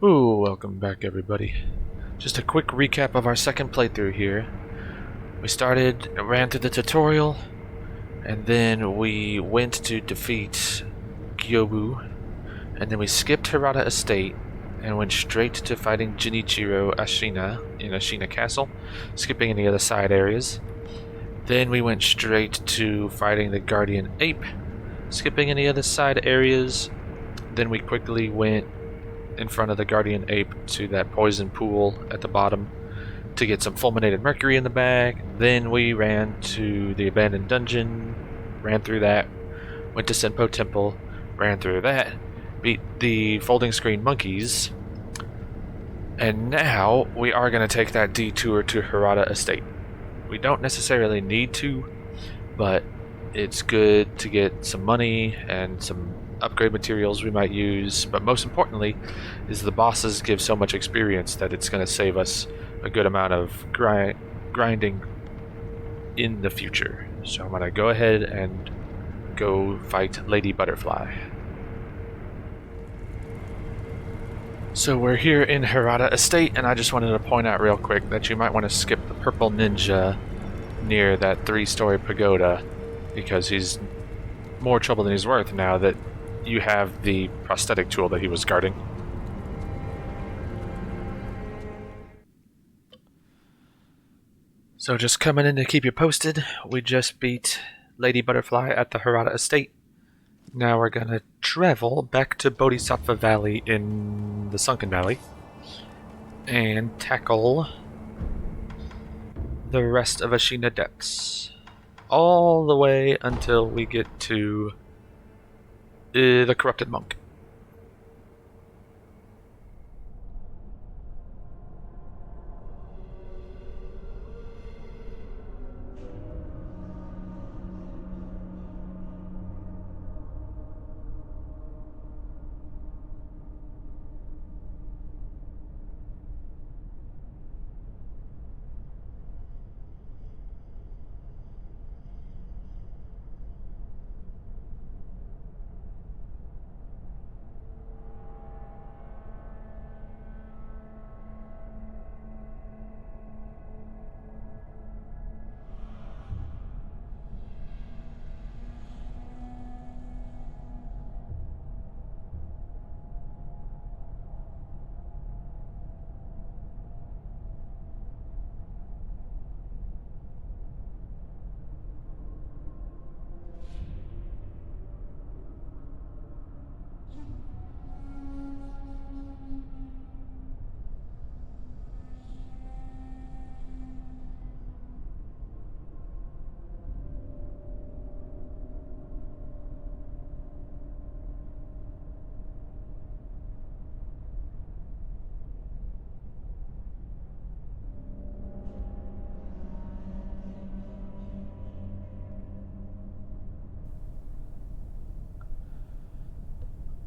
Ooh, welcome back everybody. Just a quick recap of our second playthrough here. We ran through the tutorial, and then we went to defeat Gyobu, and then we skipped Hirata Estate, and went straight to fighting Jinichiro Ashina in Ashina Castle, skipping any other side areas. Then we went straight to fighting the Guardian Ape, skipping any other side areas. Then we quickly went in front of the Guardian Ape to that poison pool at the bottom to get some fulminated mercury in the bag. Then we ran to the abandoned dungeon, ran through that, went to Senpo Temple, ran through that, beat the folding screen monkeys, and now we are going to take that detour to Hirata Estate. We don't necessarily need to, but it's good to get some money and some upgrade materials we might use, but most importantly is the bosses give so much experience that it's going to save us a good amount of grinding in the future. So I'm going to go ahead and go fight Lady Butterfly. So we're here in Hirata Estate, and I just wanted to point out real quick that you might want to skip the purple ninja near that 3-story pagoda, because he's more trouble than he's worth now that you have the prosthetic tool that he was guarding. So just coming in to keep you posted, we just beat Lady Butterfly at the Hirata Estate. Now we're gonna travel back to Bodhisattva Valley in the Sunken Valley and tackle the rest of Ashina Depths. All the way until we get to the Corrupted Monk.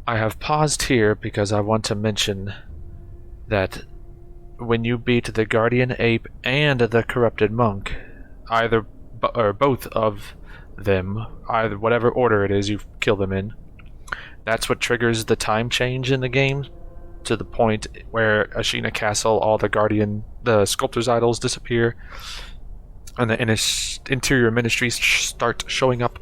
I have paused here because I want to mention that when you beat the Guardian Ape and the Corrupted Monk, either or both of them, either whatever order it is you kill them in, that's what triggers the time change in the game to the point where Ashina Castle, all the sculptor's idols disappear, and the interior ministries start showing up.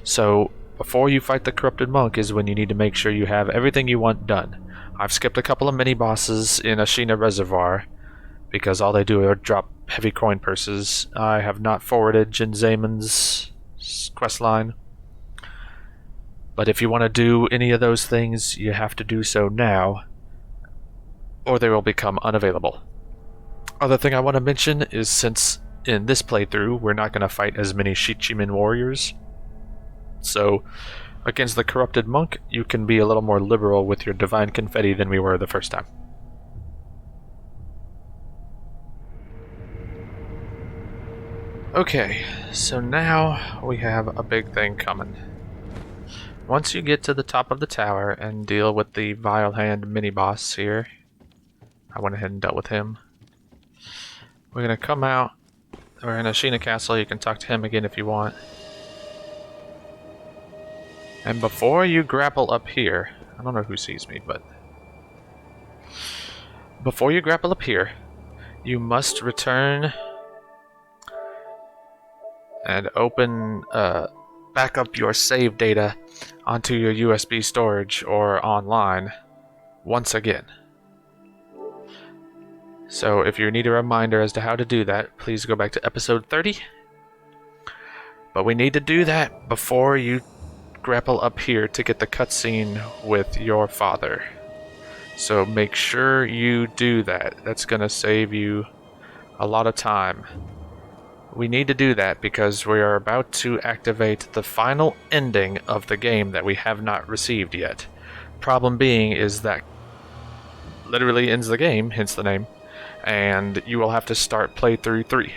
So before you fight the Corrupted Monk is when you need to make sure you have everything you want done. I've skipped a couple of mini-bosses in Ashina Reservoir because all they do are drop heavy coin purses. I have not forwarded Jin Zamon's questline, but if you want to do any of those things, you have to do so now, or they will become unavailable. Other thing I want to mention is, since in this playthrough we're not going to fight as many Shichimen warriors, so against the Corrupted Monk you can be a little more liberal with your divine confetti than we were the first time. Okay, so now we have a big thing coming. Once you get to the top of the tower and deal with the Vile Hand mini-boss here, I went ahead and dealt with him. We're going to come out. We're in Ashina Castle. You can talk to him again if you want. And before you grapple up here, I don't know who sees me, but before you grapple up here, you must return and open, back up your save data onto your USB storage or online once again. So if you need a reminder as to how to do that, please go back to episode 30. But we need to do that before you grapple up here to get the cutscene with your father. So make sure you do that. That's going to save you a lot of time. We need to do that because we are about to activate the final ending of the game that we have not received yet. Problem being is that literally ends the game, hence the name, and you will have to start playthrough 3.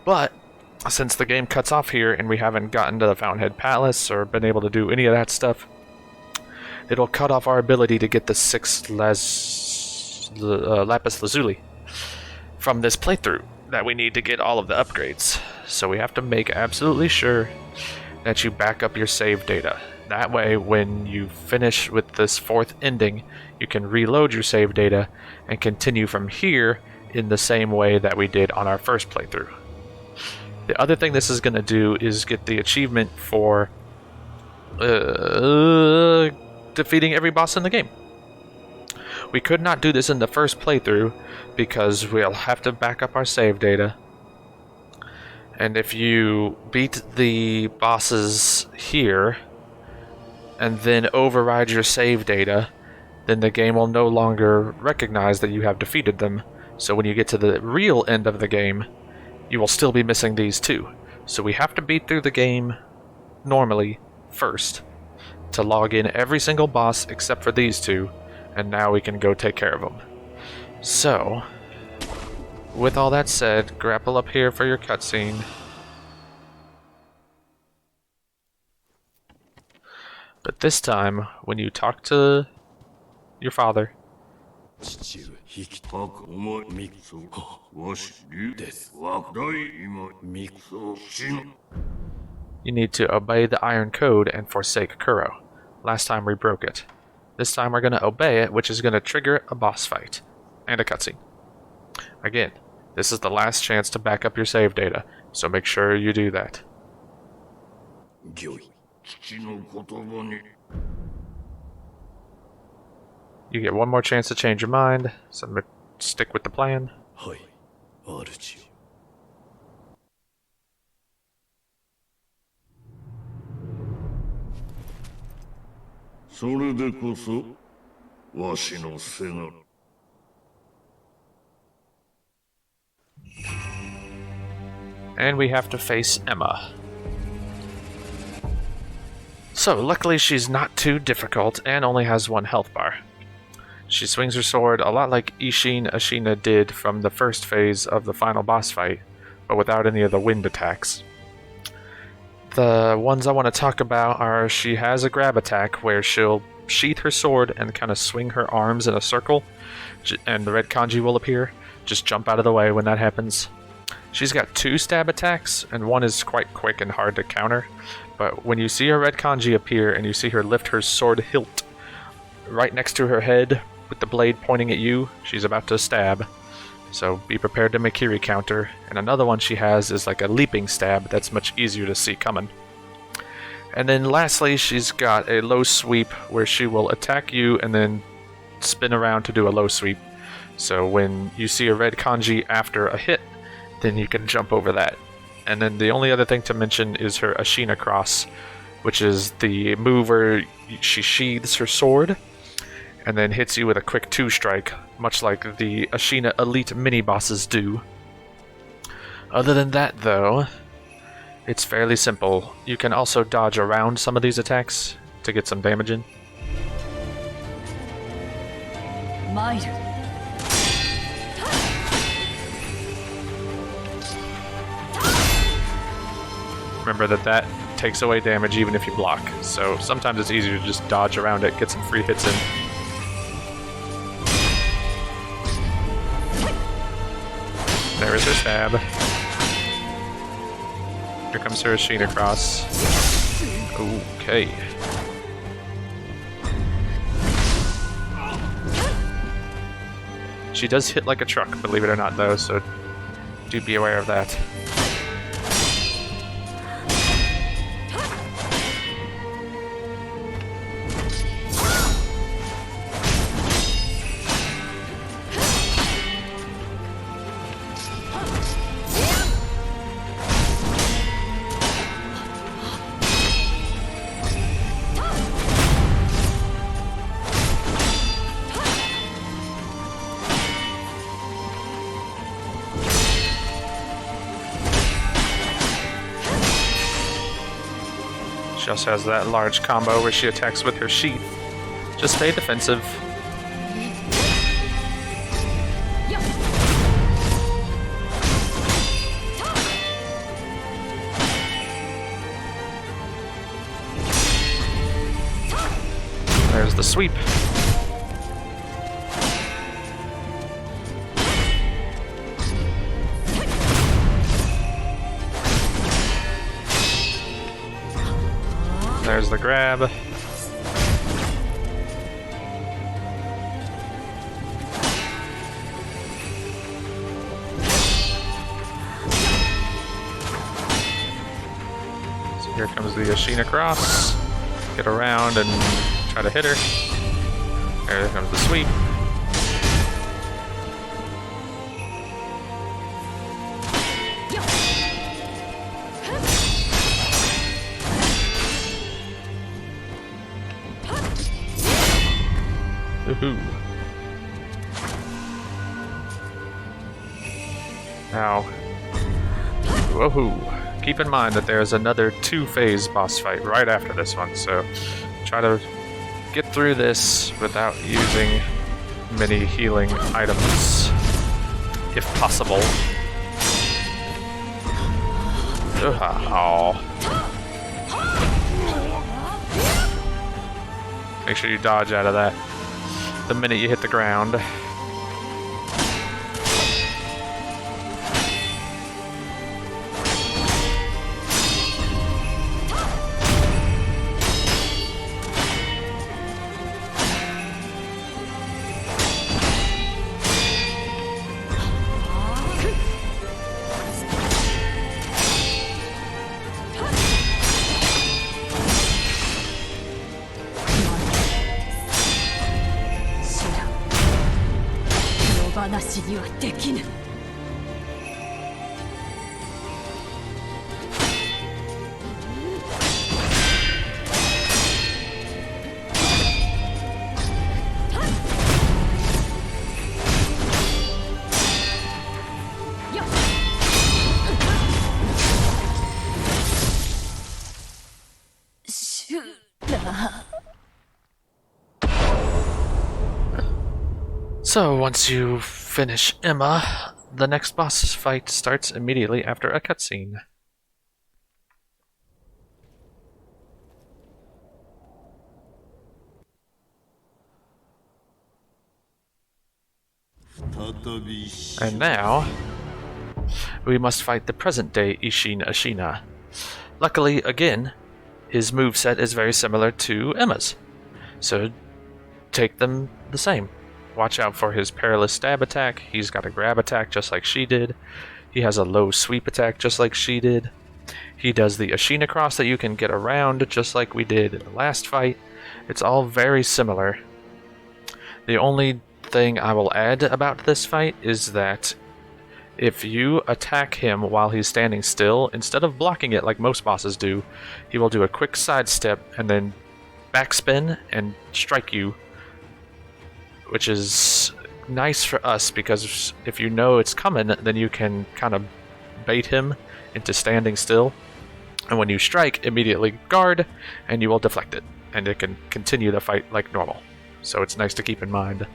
But since the game cuts off here and we haven't gotten to the Fountainhead Palace or been able to do any of that stuff, it'll cut off our ability to get the 6th Lapis Lazuli from this playthrough that we need to get all of the upgrades. So we have to make absolutely sure that you back up your save data. That way, when you finish with this 4th ending, you can reload your save data and continue from here in the same way that we did on our first playthrough. The other thing this is going to do is get the achievement for defeating every boss in the game. We could not do this in the first playthrough because we'll have to back up our save data. And if you beat the bosses here and then override your save data, then the game will no longer recognize that you have defeated them. So when you get to the real end of the game, you will still be missing these two. So we have to beat through the game normally first to log in every single boss except for these two, and now we can go take care of them. So, with all that said, grapple up here for your cutscene. But this time, when you talk to your father, you need to obey the Iron Code and forsake Kuro. Last time we broke it. This time we're going to obey it, which is going to trigger a boss fight and a cutscene. Again, this is the last chance to back up your save data, so make sure you do that. You get one more chance to change your mind, so I'm going to stick with the plan. And we have to face Emma. So, luckily she's not too difficult and only has 1 health bar. She swings her sword a lot like Isshin Ashina did from the first phase of the final boss fight, but without any of the wind attacks. The ones I want to talk about are she has a grab attack where she'll sheath her sword and kind of swing her arms in a circle, and the red kanji will appear. Just jump out of the way when that happens. She's got 2 stab attacks, and one is quite quick and hard to counter, but when you see her red kanji appear and you see her lift her sword hilt right next to her head with the blade pointing at you, she's about to stab. So be prepared to Makiri counter. And another one she has is like a leaping stab that's much easier to see coming. And then lastly, she's got a low sweep where she will attack you and then spin around to do a low sweep. So when you see a red kanji after a hit, then you can jump over that. And then the only other thing to mention is her Ashina cross, which is the move where she sheathes her sword and then hits you with a quick 2-strike, much like the Ashina Elite mini-bosses do. Other than that, though, it's fairly simple. You can also dodge around some of these attacks to get some damage in. Remember that takes away damage even if you block, so sometimes it's easier to just dodge around it, get some free hits in. There is her stab. Here comes her Ashina cross. Okay. She does hit like a truck, believe it or not, though, so do be aware of that. She also has that large combo where she attacks with her sheath. Just stay defensive. There's the sweep. There's the grab. So here comes the Ashina cross. Get around and try to hit her. There comes the sweep. Woohoo. Now, woohoo. Keep in mind that there's another 2-phase boss fight right after this one, so try to get through this without using many healing items, if possible. Oh. Make sure you dodge out of that the minute you hit the ground. So, once you finish Emma, the next boss fight starts immediately after a cutscene. And now, we must fight the present-day Isshin Ashina. Luckily, again, his moveset is very similar to Emma's, so take them the same. Watch out for his perilous stab attack. He's got a grab attack just like she did. He has a low sweep attack just like she did. He does the Ashina cross that you can get around just like we did in the last fight. It's all very similar. The only thing I will add about this fight is that if you attack him while he's standing still, instead of blocking it like most bosses do, he will do a quick sidestep and then backspin and strike you, which is nice for us because if you know it's coming, then you can kind of bait him into standing still. And when you strike, immediately guard, and you will deflect it, and it can continue the fight like normal. So it's nice to keep in mind.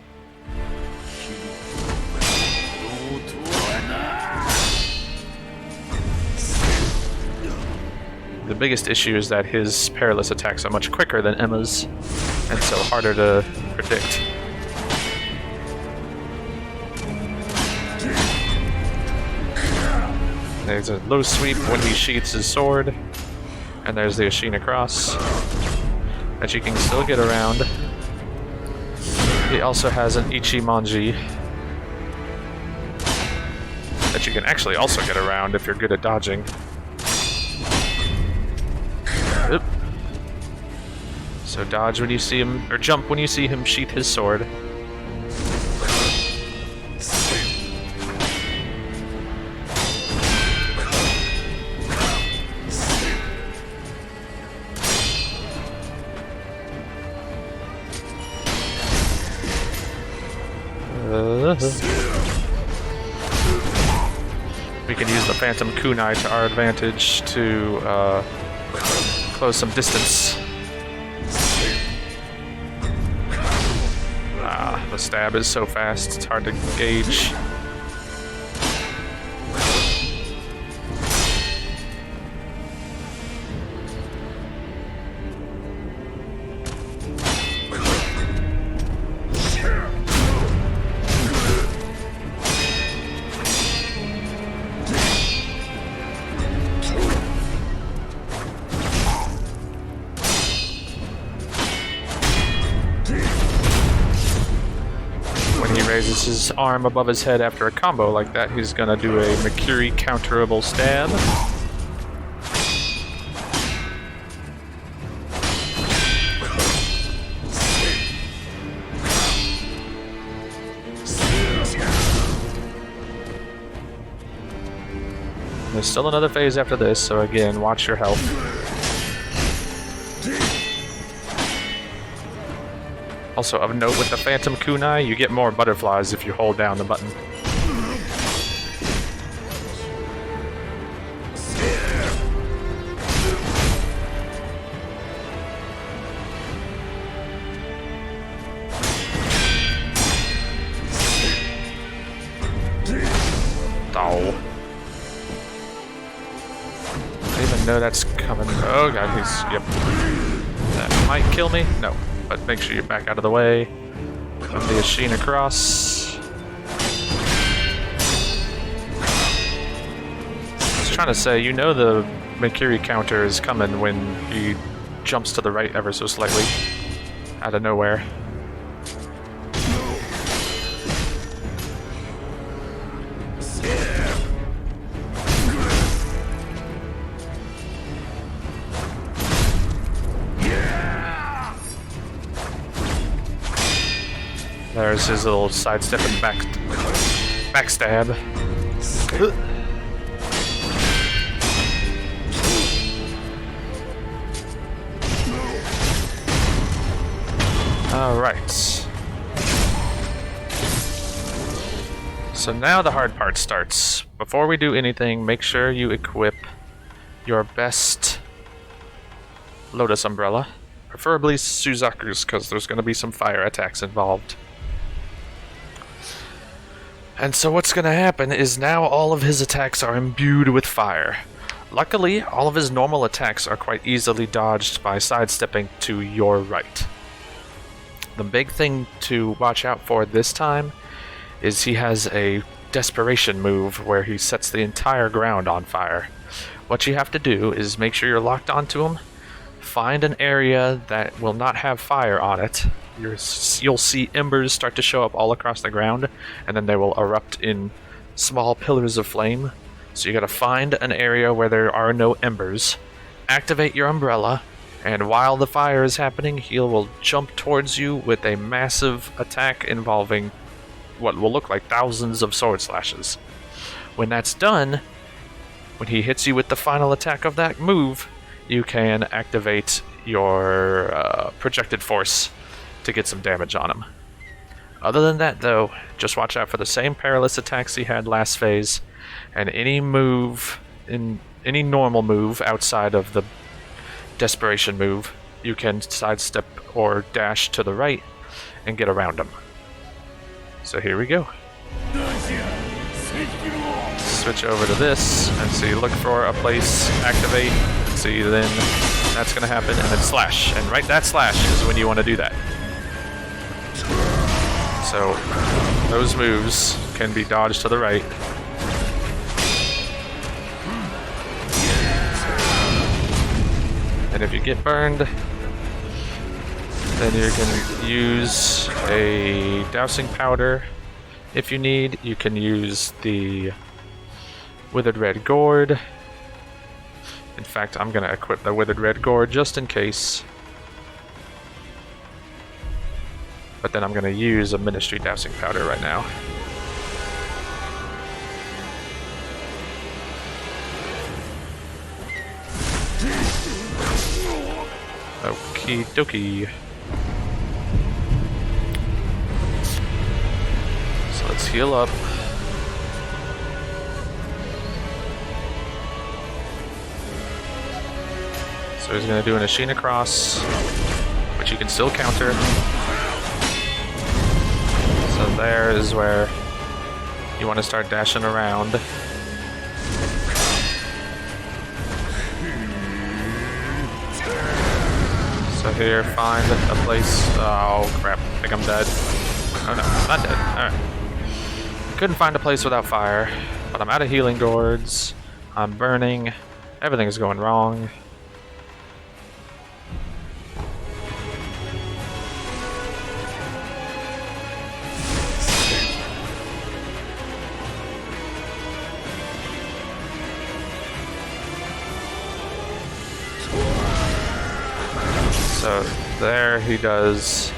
The biggest issue is that his perilous attacks are much quicker than Emma's, and so harder to predict. There's a low sweep when he sheaths his sword, and there's the Ashina cross that you can still get around. He also has an Ichi Manji, which you can actually also get around if you're good at dodging. Oop. So dodge when you see him, or jump when you see him sheath his sword. We can use the Phantom Kunai to our advantage to close some distance. The stab is so fast, it's hard to gauge. Raises his arm above his head after a combo like that, he's gonna do a Makiri counterable stab. There's still another phase after this, so again, watch your health. Also, of note with the Phantom Kunai, you get more butterflies if you hold down the button. Oh. I didn't even know that's coming. Oh god, yep. That might kill me? No. But make sure you're back out of the way. Put the Isshin across. I was trying to say, you know the Makiri counter is coming when he jumps to the right ever so slightly. Out of nowhere. There's his little sidestep and backstab. Alright. So now the hard part starts. Before we do anything, make sure you equip your best Lotus Umbrella. Preferably Suzaku's, because there's going to be some fire attacks involved. And so what's going to happen is now all of his attacks are imbued with fire. Luckily, all of his normal attacks are quite easily dodged by sidestepping to your right. The big thing to watch out for this time is he has a desperation move where he sets the entire ground on fire. What you have to do is make sure you're locked onto him, find an area that will not have fire on it. You'll see embers start to show up all across the ground, and then they will erupt in small pillars of flame. So you gotta find an area where there are no embers, activate your umbrella, and while the fire is happening, he will jump towards you with a massive attack involving what will look like thousands of sword slashes. When that's done, when he hits you with the final attack of that move, you can activate your projected force to get some damage on him. Other than that, though, just watch out for the same perilous attacks he had last phase, and any normal move outside of the desperation move, you can sidestep or dash to the right and get around him. So here we go. Switch over to this, and so you look for a place, activate, see then that's going to happen, and then slash. And right that slash is when you want to do that. So those moves can be dodged to the right. And if you get burned, then you can use a dousing powder. If you need, you can use the Withered Red Gourd. In fact, I'm gonna equip the Withered Red Gourd just in case. But then I'm gonna use a Ministry Dousing Powder right now. Okie dokie. So let's heal up. So he's going to do an Ashina cross, which you can still counter. So there is where you want to start dashing around. So here, find a place. Oh crap, I think I'm dead. Oh no, not dead. Alright. Couldn't find a place without fire, but I'm out of healing gourds. I'm burning. Everything is going wrong. So there he does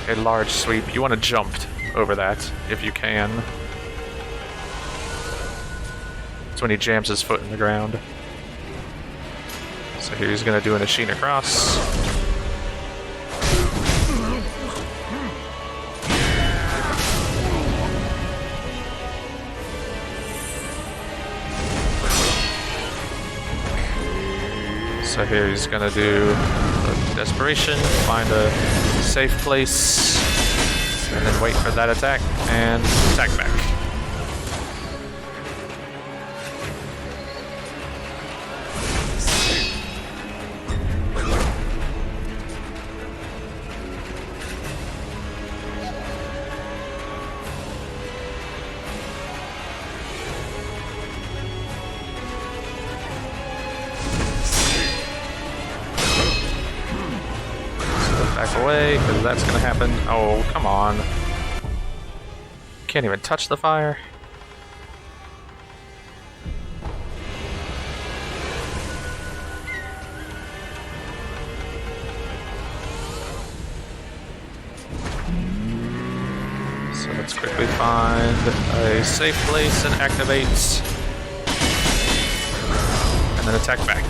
a large sweep. You want to jump over that if you can. It's when he jams his foot in the ground. So here he's going to do an Ashina cross. So here he's going to do Desperation, find a safe place, and then wait for that attack, and attack back. Back away, because that's going to happen. Oh, come on. Can't even touch the fire. So let's quickly find a safe place and activate. And then attack back.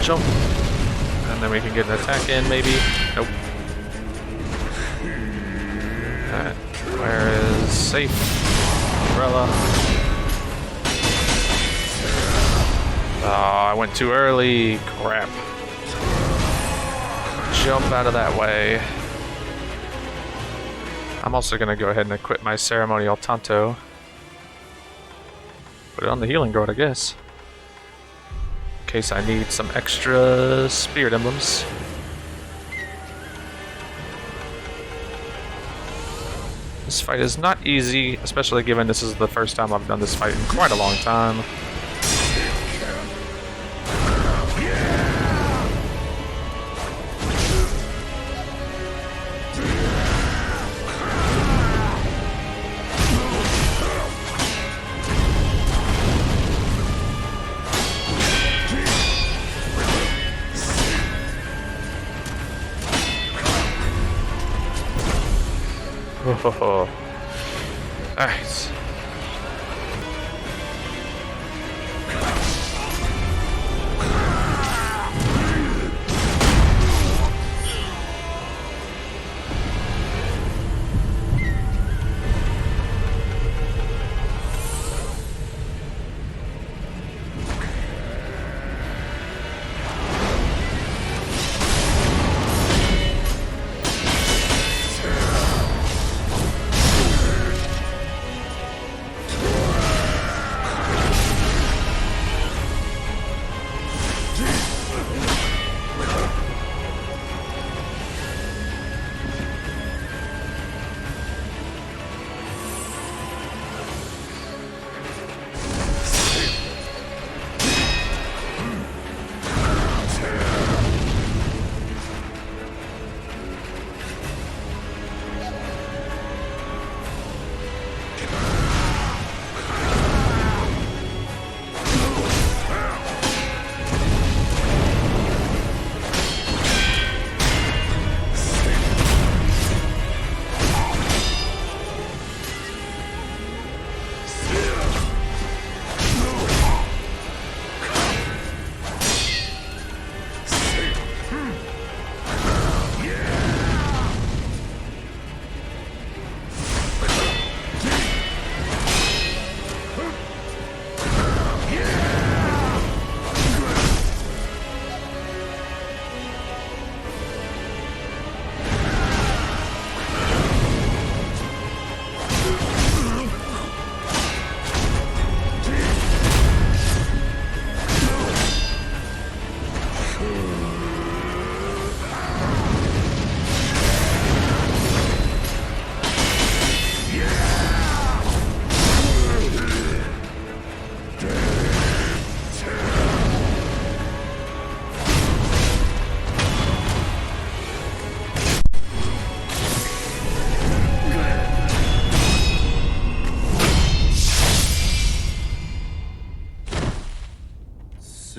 Jump, and then we can get an attack in, maybe. Nope. Alright, where is safe? Umbrella. Oh, I went too early. Crap. Jump out of that way. I'm also going to go ahead and equip my Ceremonial Tanto. Put it on the healing gourd, I guess. In case I need some extra spirit emblems. This fight is not easy, especially given this is the first time I've done this fight in quite a long time. Oh, alright.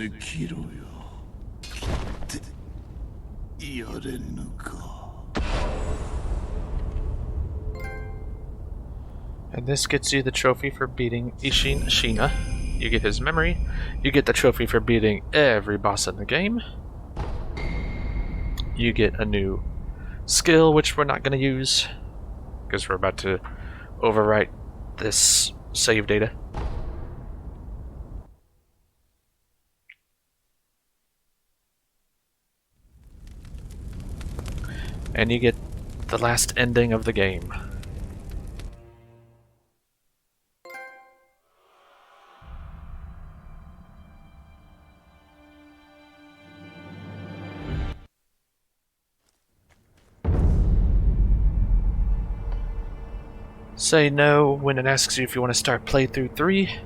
Sekiro よ。ってやれぬか。And this gets you the trophy for beating Isshin Ashina. You get his memory. You get the trophy for beating every boss in the game. You get a new skill, which we're not going to use, because we're about to overwrite this save data. And you get the last ending of the game. Say no when it asks you if you want to start playthrough 3.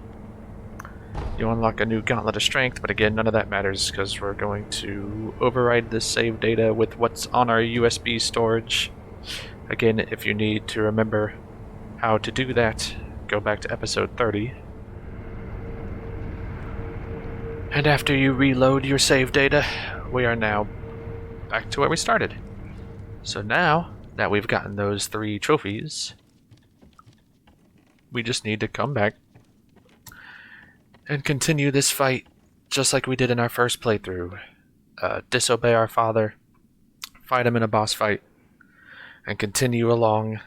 You unlock a new Gauntlet of Strength, but again, none of that matters because we're going to override this save data with what's on our USB storage. Again, if you need to remember how to do that, go back to episode 30. And after you reload your save data, we are now back to where we started. So now that we've gotten those 3 trophies, we just need to come back and continue this fight just like we did in our first playthrough. Disobey our father, fight him in a boss fight, and continue along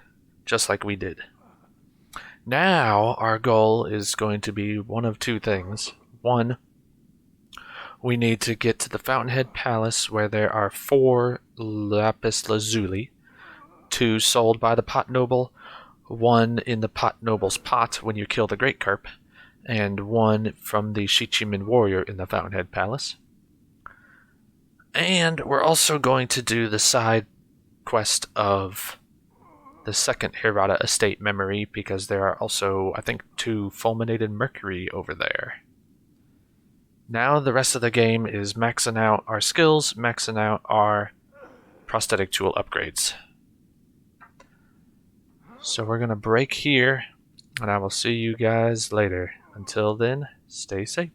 just like we did. Now our goal is going to be one of 2 things. One, we need to get to the Fountainhead Palace where there are 4 lapis lazuli, 2 sold by the pot noble, 1 in the pot noble's pot when you kill the Great Carp, and 1 from the Shichiman warrior in the Fountainhead Palace. And we're also going to do the side quest of the second Hirata estate memory because there are also, I think, 2 fulminated mercury over there. Now the rest of the game is maxing out our skills, maxing out our prosthetic tool upgrades. So we're going to break here, and I will see you guys later. Until then, stay safe.